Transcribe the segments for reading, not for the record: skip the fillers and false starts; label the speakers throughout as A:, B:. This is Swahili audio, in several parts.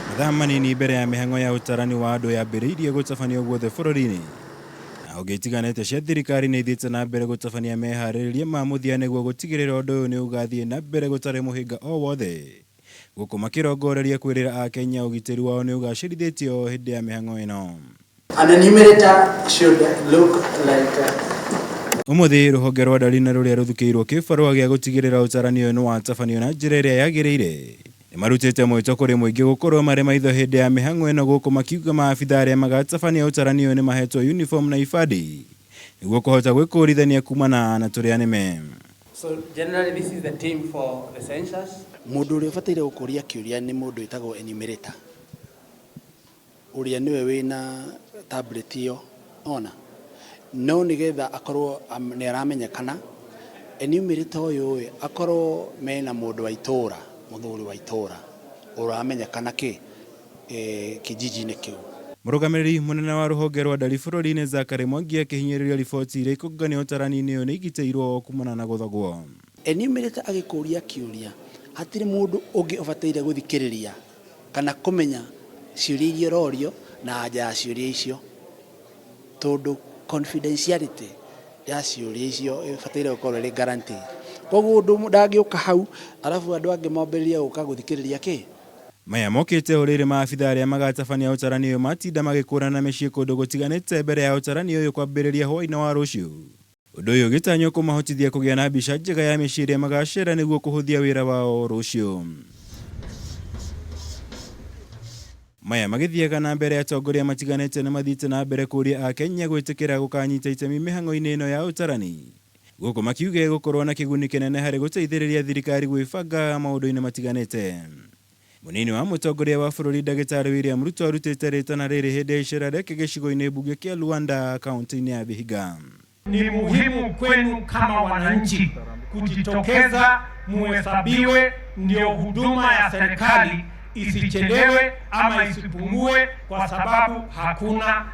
A: Mathaa manini mbere ya mihang'o ya utarani wa andu yambiriirie gutabanio guothe bururi-ini. Na ugitiganite cia thirikari ni ithiite na mbere gutabania mehariria ma muthia niguo gutigirira undu uyu ni ugathii na mbere gutari muhinga o wothe. Guku makirongoreria kwirira Akenya ugitiri wao ni ugacirithitio hindi ya mihang'o ino.
B: An enumerator should look like
A: umuthi ruhonge rwa ndarina ruria ruthukiirwo kibarua gia gutigirira utarani uyu ni watabanio na njira iria yagiriire. Nimarutite mwito kuri muingi gukorwo mari maitho hindi ya mihang'o ino guku makiuga maabitha aria magatabania utarani uyu ni mahetwo uniform na ibandi niguo kuhota gwikurithania kumana na turia nime.
C: So generally this is the team for the census.
B: Mundu uria bataire gukuria kiuria ni mundu itagwo enumerator. Uria niwe wina tablet iyo ona no nigetha akorwo ni aramenyekana enumerator uyu akorwo mena mundu wa itura muthuri wa itura uramenyekana kijiji-ini kiu.
A: Murugamiriri munene wa ruhonge rwa ndari bururi-ini Zachary Mwangi akihinyiriria riboti iria ikungania utarani-ini uyu ni igiteirwo kumana na guthogwo.
B: Enumerator agikuria kiuria hatiri mundu ungi ubataire guthikiriria kana kumenya ciuria iria rorio na anja ya ciuria icio tondu confidentiality ya ciuria icio ibataire gukorwo ri guaranteed. Koguo ndu ndangiuka hau alafu andu angi momberiria uka guthikiriria
A: maya mokite uriri maabitha aria magatabania utarani uyu matinda magikurana micii kundu gutiganite mbere ya utarani uyu kwambiriria hwa-ini wa rucio. Undu uyu gitanyo kumahotithia kugia na mbica njega ya micii iria magacira niguo kuhuthia wira wao rucio. Maya magithiaga na mbere atongoria matiganite ni mathiite na mbere kuria Akenya gwitikira gukanyita itemi mihang'o-ini ino ya utarani. Guku makiuga gukorwo na kiguni kinene hari guteithiriria thirikari gwibanga maundu-ini matiganite. Munini wa mutongoria wa bururi Daktari William Ruto arutite ritana riri hindi ya icera riake gicigo-ini bunge kia Luanda kaunti-ini ya Vihiga.
D: Ni muhimu kwenu kama wananchi kujitokeza muhesabiwe, ndio huduma ya serikali isichelewe ama isipungue, kwa sababu hakuna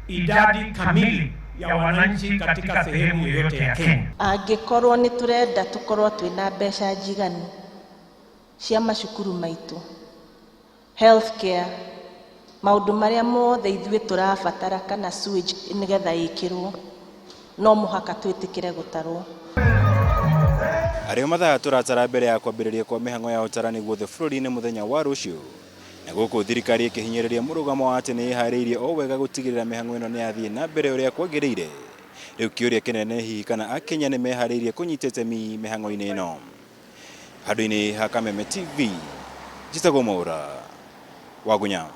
D: idadi kamili ya wananchi katika sehemu yoyote ya Kenya.
E: Angikorwo ni turenda tukorwo twina mbeca njiganu cia macukuru maitu, healthcare, maundu maria mothe ithuĩ turabatara kana sewage nigetha ikirwo no muhaka twitikire gutarwo.
A: Ario mathaa turatara mbere ya kwambiriria kwa mihang'o ya utarani guothe bururi-ini muthenya wa rucio. Na guku thirikari ikihinyiriria murugamo wa ati ni ihariirie o wega gutigirira mihang'o ino ni yathii na mbere uria kwagiriire. Riu kiuria kinene hihi kana Akenya ni mehariirie kunyita itemi mihang'o-ini ino. Handu-ini ha KNBS TV, njitagwo Mura wa Gunya.